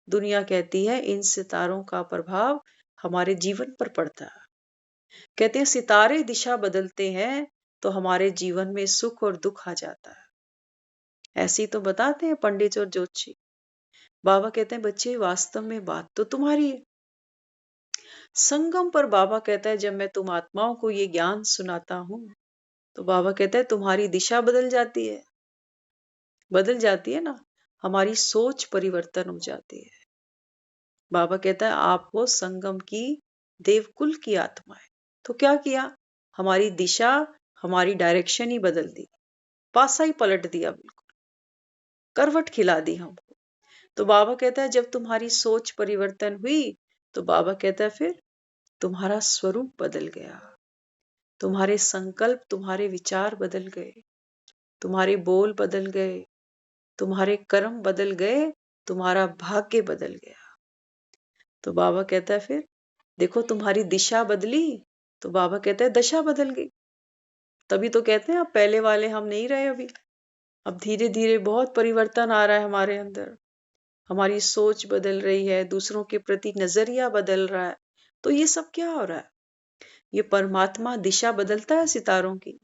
दुनिया कहती है इन सितारों का प्रभाव हमारे जीवन पर पड़ता है। कहते हैं सितारे दिशा बदलते हैं तो हमारे जीवन में सुख और दुख आ जाता है। ऐसे ही तो बताते हैं पंडित और ज्योतिषी। बाबा कहते हैं बच्चे वास्तव में बात तो तुम्हारी है। संगम पर बाबा कहता है जब मैं तुम आत्माओं को ये ज्ञान सुनाता हूँ तो बाबा कहता है तुम्हारी दिशा बदल जाती है ना, हमारी सोच परिवर्तन हो जाती है। बाबा कहता है आप हो संगम की देवकुल की आत्मा है। तो क्या किया, हमारी दिशा, हमारी डायरेक्शन ही बदल दी, पासा ही पलट दिया, बिल्कुल करवट खिला दी हमको। तो बाबा कहता है जब तुम्हारी सोच परिवर्तन हुई तो बाबा कहता है फिर तुम्हारा स्वरूप बदल गया, तुम्हारे संकल्प, तुम्हारे विचार बदल गए, तुम्हारे बोल बदल गए, तुम्हारे कर्म बदल गए, तुम्हारा भाग्य बदल गया। तो बाबा कहता है फिर देखो तुम्हारी दिशा बदली, तो बाबा कहता है दशा बदल गई। तभी तो कहते हैं अब पहले वाले हम नहीं रहे अभी, अब धीरे धीरे बहुत परिवर्तन आ रहा है हमारे अंदर, हमारी सोच बदल रही है, दूसरों के प्रति नजरिया बदल रहा है। तो ये सब क्या हो रहा है, ये परमात्मा दिशा बदलता है सितारों की,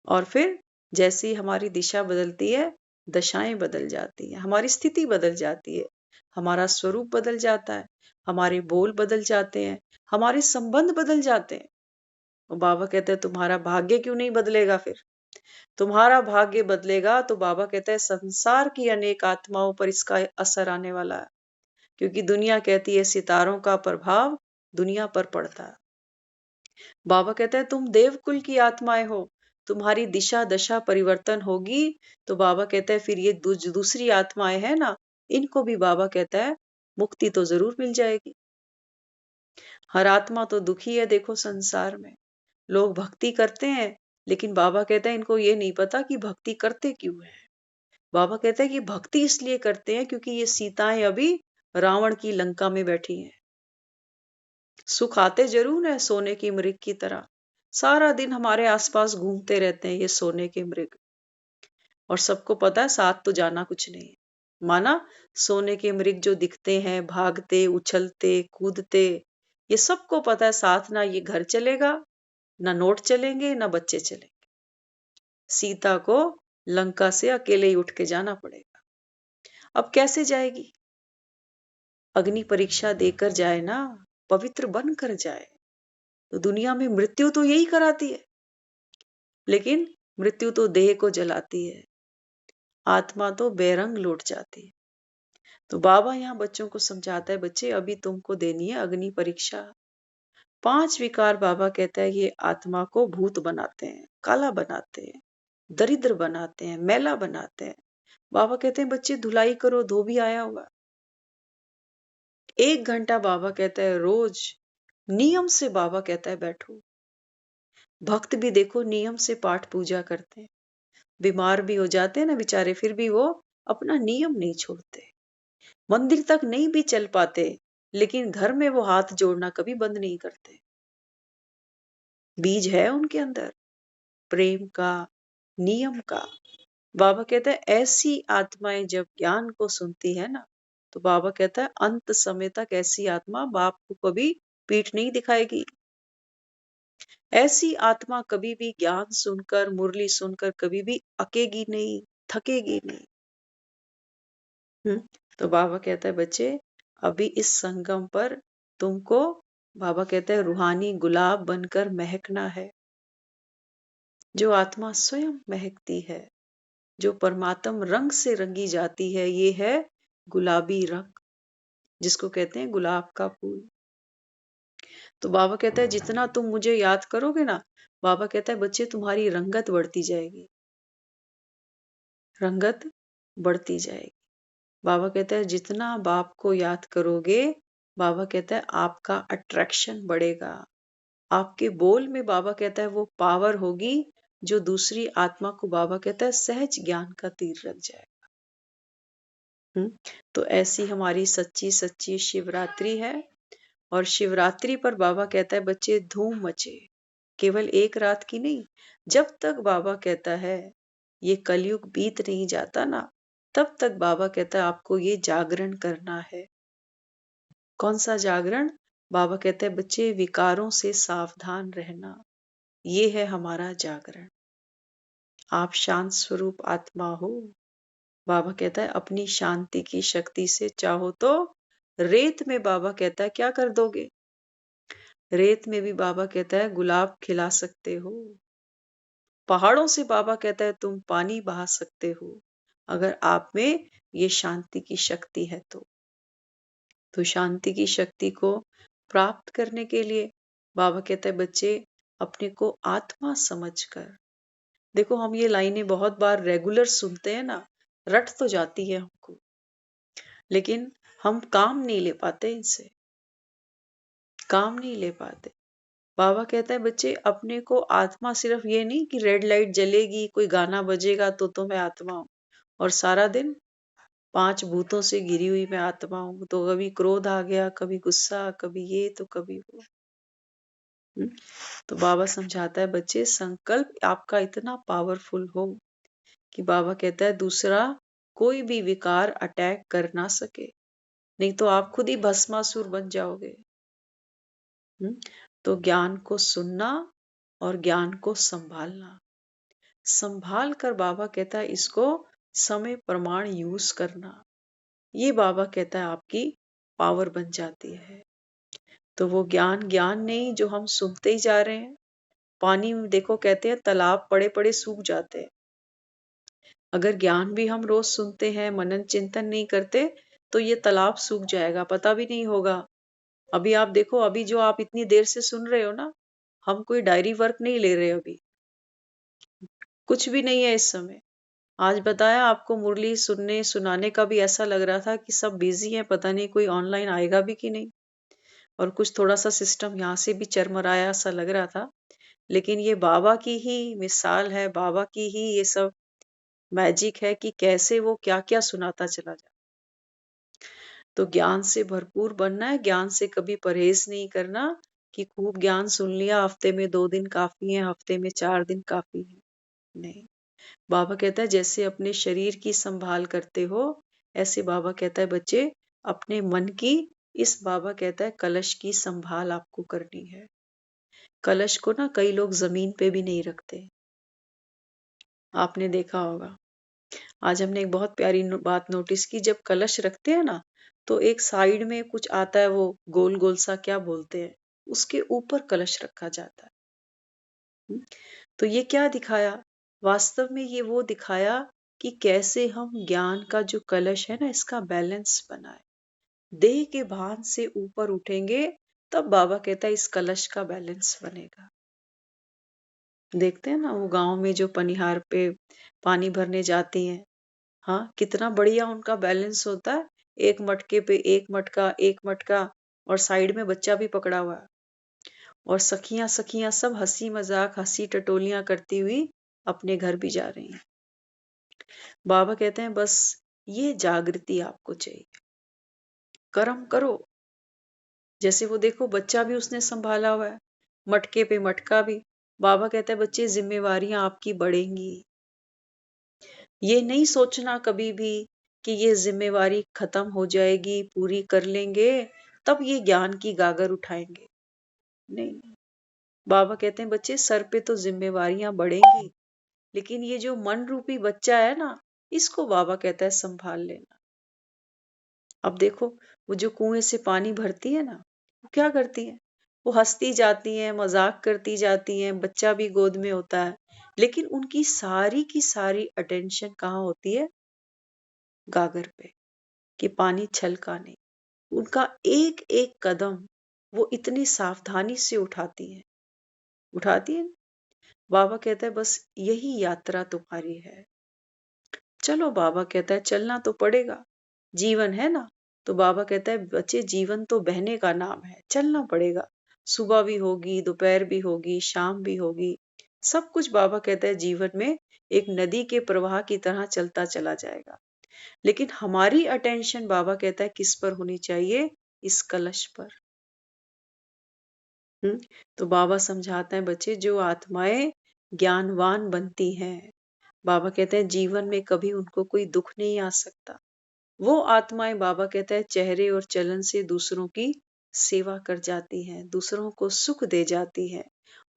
और फिर जैसी हमारी दिशा बदलती है दशाएं बदल जाती हैं, हमारी स्थिति बदल जाती है, हमारा स्वरूप बदल जाता है, हमारे बोल बदल जाते हैं, हमारे संबंध बदल जाते हैं। और बाबा कहते हैं तुम्हारा भाग्य क्यों नहीं बदलेगा, फिर तुम्हारा भाग्य बदलेगा तो बाबा कहते हैं संसार की अनेक आत्माओं पर इसका असर आने वाला है, क्योंकि दुनिया कहती है सितारों का प्रभाव दुनिया पर पड़ता है। बाबा कहते हैं तुम देवकुल की आत्माएं हो, तुम्हारी दिशा दशा परिवर्तन होगी तो बाबा कहते हैं फिर ये दूसरी आत्माएं हैं ना, इनको भी बाबा कहता है मुक्ति तो जरूर मिल जाएगी। हर आत्मा तो दुखी है, देखो संसार में लोग भक्ति करते हैं लेकिन बाबा कहते हैं इनको ये नहीं पता कि भक्ति करते क्यों है। बाबा कहते हैं कि भक्ति इसलिए करते हैं क्योंकि ये सीताएं अभी रावण की लंका में बैठी हैं। सुख आते जरूर है सोने की मृग की तरह, सारा दिन हमारे आसपास घूमते रहते हैं ये सोने के मृग, और सबको पता है साथ तो जाना कुछ नहीं है। माना सोने के मृग जो दिखते हैं भागते उछलते कूदते, ये सबको पता है साथ ना ये घर चलेगा, ना नोट चलेंगे, ना बच्चे चलेंगे। सीता को लंका से अकेले ही उठ के जाना पड़ेगा। अब कैसे जाएगी, अग्नि परीक्षा देकर जाए ना, पवित्र बनकर जाए। तो दुनिया में मृत्यु तो यही कराती है, लेकिन मृत्यु तो देह को जलाती है, आत्मा तो बेरंग लौट जाती है। तो बाबा यहाँ बच्चों को समझाता है बच्चे अभी तुमको देनी है अग्नि परीक्षा। 5 विकार बाबा कहता है ये आत्मा को भूत बनाते हैं, काला बनाते हैं, दरिद्र बनाते हैं, मैला बनाते हैं। बाबा कहते हैं बच्चे धुलाई करो, धोबी आया होगा। 1 घंटा बाबा कहता है रोज नियम से, बाबा कहता है बैठो। भक्त भी देखो नियम से पाठ पूजा करते हैं, बीमार भी हो जाते हैं ना बेचारे, फिर भी वो अपना नियम नहीं छोड़ते। मंदिर तक नहीं भी चल पाते लेकिन घर में वो हाथ जोड़ना कभी बंद नहीं करते। बीज है उनके अंदर प्रेम का, नियम का। बाबा कहता है ऐसी आत्माएं जब ज्ञान को सुनती है ना, तो बाबा कहता है अंत समय तक ऐसी आत्मा बाप को कभी पीठ नहीं दिखाएगी। ऐसी आत्मा कभी भी ज्ञान सुनकर, मुरली सुनकर कभी भी अकेगी नहीं, थकेगी नहीं। तो बाबा कहता है बच्चे अभी इस संगम पर तुमको, बाबा कहते हैं रूहानी गुलाब बनकर महकना है। जो आत्मा स्वयं महकती है, जो परमात्म रंग से रंगी जाती है, ये है गुलाबी रंग, जिसको कहते हैं गुलाब का फूल। तो बाबा कहता है जितना तुम मुझे याद करोगे ना, बाबा कहता है बच्चे तुम्हारी रंगत बढ़ती जाएगी, रंगत बढ़ती जाएगी। बाबा कहता है जितना बाप को याद करोगे, बाबा कहता है आपका अट्रैक्शन बढ़ेगा, आपके बोल में बाबा कहता है वो पावर होगी जो दूसरी आत्मा को बाबा कहता है सहज ज्ञान का तीर लग जाएगा। तो ऐसी हमारी सच्ची सच्ची शिवरात्रि है, और शिवरात्रि पर बाबा कहता है बच्चे धूम मचे, केवल एक रात की नहीं। जब तक बाबा कहता है ये कलयुग बीत नहीं जाता ना, तब तक बाबा कहता है आपको ये जागरण करना है। कौन सा जागरण, बाबा कहते हैं बच्चे विकारों से सावधान रहना, ये है हमारा जागरण। आप शांत स्वरूप आत्मा हो, बाबा कहता है अपनी शांति की शक्ति से चाहो तो रेत में बाबा कहता है क्या कर दोगे। रेत में भी बाबा कहता है गुलाब खिला सकते हो। पहाड़ों से बाबा कहता है तुम पानी बहा सकते हो, अगर आप में ये शांति की शक्ति है तो शांति की शक्ति को प्राप्त करने के लिए बाबा कहता है बच्चे अपने को आत्मा समझकर, देखो हम ये लाइनें बहुत बार रेगुलर सुनते हैं ना, रट तो जाती है हमको, लेकिन हम काम नहीं ले पाते इनसे, काम नहीं ले पाते। बाबा कहता है बच्चे अपने को आत्मा सिर्फ ये नहीं कि रेड लाइट जलेगी कोई गाना बजेगा तो मैं आत्मा हूं, और सारा दिन 5 भूतों से घिरी हुई मैं आत्मा हूं, तो कभी क्रोध आ गया, कभी गुस्सा, कभी ये तो कभी वो। तो बाबा समझाता है बच्चे संकल्प आपका इतना पावरफुल हो कि बाबा कहता है दूसरा कोई भी विकार अटैक कर ना सके, नहीं तो आप खुद ही भस्मासुर बन जाओगे। तो ज्ञान को सुनना और ज्ञान को संभालना, संभाल कर बाबा कहता है इसको समय प्रमाण यूज करना, ये बाबा कहता है आपकी पावर बन जाती है। तो वो ज्ञान ज्ञान नहीं जो हम सुनते ही जा रहे हैं। पानी में देखो कहते हैं तालाब पड़े पड़े सूख जाते हैं, अगर ज्ञान भी हम रोज सुनते हैं मनन चिंतन नहीं करते तो ये तालाब सूख जाएगा, पता भी नहीं होगा। अभी आप देखो, अभी जो आप इतनी देर से सुन रहे हो ना, हम कोई डायरी वर्क नहीं ले रहे, अभी कुछ भी नहीं है इस समय। आज बताया आपको मुरली सुनने सुनाने का भी ऐसा लग रहा था कि सब बिजी हैं, पता नहीं कोई ऑनलाइन आएगा भी कि नहीं, और कुछ थोड़ा सा सिस्टम यहाँ से भी चरमराया सा लग रहा था, लेकिन ये बाबा की ही मिसाल है, बाबा की ही ये सब मैजिक है कि कैसे वो क्या क्या सुनाता चला जाए। तो ज्ञान से भरपूर बनना है, ज्ञान से कभी परहेज नहीं करना कि खूब ज्ञान सुन लिया, हफ्ते में 2 दिन काफी है, हफ्ते में 4 दिन काफी है, नहीं। बाबा कहता है जैसे अपने शरीर की संभाल करते हो, ऐसे बाबा कहता है बच्चे अपने मन की, इस बाबा कहता है कलश की संभाल आपको करनी है। कलश को ना कई लोग जमीन पे भी नहीं रखते, आपने देखा होगा। आज हमने एक बहुत प्यारी बात नोटिस की, जब कलश रखते हैं ना तो एक साइड में कुछ आता है, वो गोल गोल सा क्या बोलते हैं, उसके ऊपर कलश रखा जाता है। तो ये क्या दिखाया, वास्तव में ये वो दिखाया कि कैसे हम ज्ञान का जो कलश है ना इसका बैलेंस बनाए, देह के भान से ऊपर उठेंगे तब बाबा कहता है इस कलश का बैलेंस बनेगा। देखते हैं ना वो गांव में जो पनिहार पे पानी भरने जाती हैं, हाँ कितना बढ़िया उनका बैलेंस होता है, एक मटके पे एक मटका और साइड में बच्चा भी पकड़ा हुआ है, और सखियां सखियां सब हंसी मजाक हंसी टटोलियां करती हुई अपने घर भी जा रही हैं। बाबा कहते हैं बस ये जागृति आपको चाहिए, कर्म करो। जैसे वो देखो बच्चा भी उसने संभाला हुआ है, मटके पे मटका भी। बाबा कहता है बच्चे जिम्मेवारियां आपकी बढ़ेंगी, ये नहीं सोचना कभी भी कि ये जिम्मेवारी खत्म हो जाएगी, पूरी कर लेंगे तब ये ज्ञान की गागर उठाएंगे, नहीं। बाबा कहते हैं बच्चे सर पे तो जिम्मेवारियां बढ़ेंगी, लेकिन ये जो मन रूपी बच्चा है ना, इसको बाबा कहता है संभाल लेना। अब देखो वो जो कुएं से पानी भरती है ना, वो क्या करती है, वो हंसती जाती है, मजाक करती जाती है, बच्चा भी गोद में होता है, लेकिन उनकी सारी की सारी अटेंशन कहाँ होती है, गागर पे, कि पानी छलका नहीं। उनका एक एक कदम वो इतनी सावधानी से उठाती है। बाबा कहता है बस यही यात्रा तुम्हारी है, चलो। बाबा कहता है चलना तो पड़ेगा, जीवन है ना। तो बाबा कहता है बच्चे जीवन तो बहने का नाम है, चलना पड़ेगा, सुबह भी होगी, दोपहर भी होगी, शाम भी होगी, सब कुछ बाबा कहता है जीवन में एक नदी के प्रवाह की तरह चलता चला जाएगा। लेकिन हमारी अटेंशन बाबा कहता है किस पर होनी चाहिए, इस कलश पर। तो बाबा समझाते हैं बच्चे जो आत्माएं ज्ञानवान बनती हैं, बाबा कहते हैं जीवन में कभी उनको कोई दुख नहीं आ सकता। वो आत्माएं बाबा कहता है चेहरे और चलन से दूसरों की सेवा कर जाती हैं, दूसरों को सुख दे जाती हैं,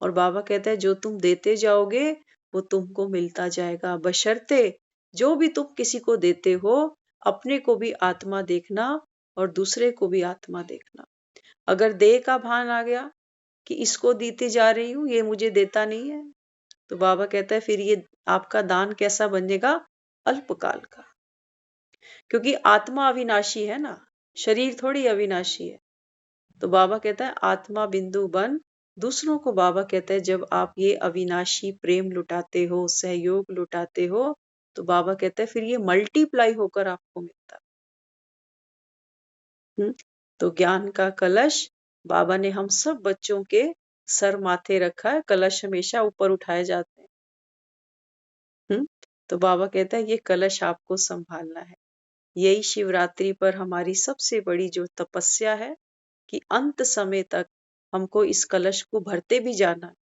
और बाबा कहता है जो तुम देते जाओगे वो तुमको मिलता जाएगा, बशर्ते जो भी तुम किसी को देते हो, अपने को भी आत्मा देखना और दूसरे को भी आत्मा देखना। अगर देह का भान आ गया कि इसको देती जा रही हूँ, ये मुझे देता नहीं है, तो बाबा कहता है फिर ये आपका दान कैसा बनेगा? अल्पकाल का। क्योंकि आत्मा अविनाशी है ना, शरीर थोड़ी अविनाशी है। तो बाबा कहता है आत्मा बिंदु बन। दूसरों को बाबा कहता है जब आप ये अविनाशी प्रेम लुटाते हो, सहयोग लुटाते हो, तो बाबा कहता है फिर ये मल्टीप्लाई होकर आपको मिलता है। तो ज्ञान का कलश बाबा ने हम सब बच्चों के सर माथे रखा है। कलश हमेशा ऊपर उठाए जाते हैं। तो बाबा कहता है ये कलश आपको संभालना है। यही शिवरात्रि पर हमारी सबसे बड़ी जो तपस्या है कि अंत समय तक हमको इस कलश को भरते भी जाना है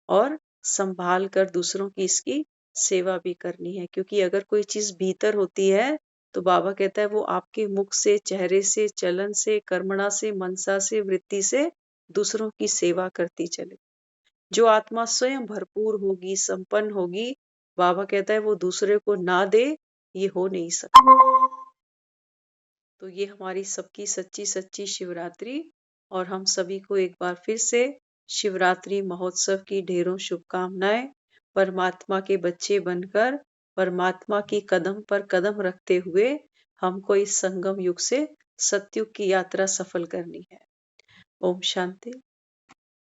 और संभाल कर दूसरों की इसकी सेवा भी करनी है। क्योंकि अगर कोई चीज भीतर होती है तो बाबा कहता है वो आपके मुख से, चेहरे से, चलन से, कर्मणा से, मनसा से, वृत्ति से दूसरों की सेवा करती चले। जो आत्मा स्वयं भरपूर होगी, संपन्न होगी, बाबा कहता है वो दूसरे को ना दे, ये हो नहीं सकता। तो ये हमारी सबकी सच्ची सच्ची शिवरात्रि और हम सभी को एक बार फिर से शिवरात्रि महोत्सव की ढेरों शुभकामनाएं। परमात्मा के बच्चे बनकर परमात्मा की कदम पर कदम रखते हुए हमको इस संगम युग से सतयुग की यात्रा सफल करनी है। ओम शांति।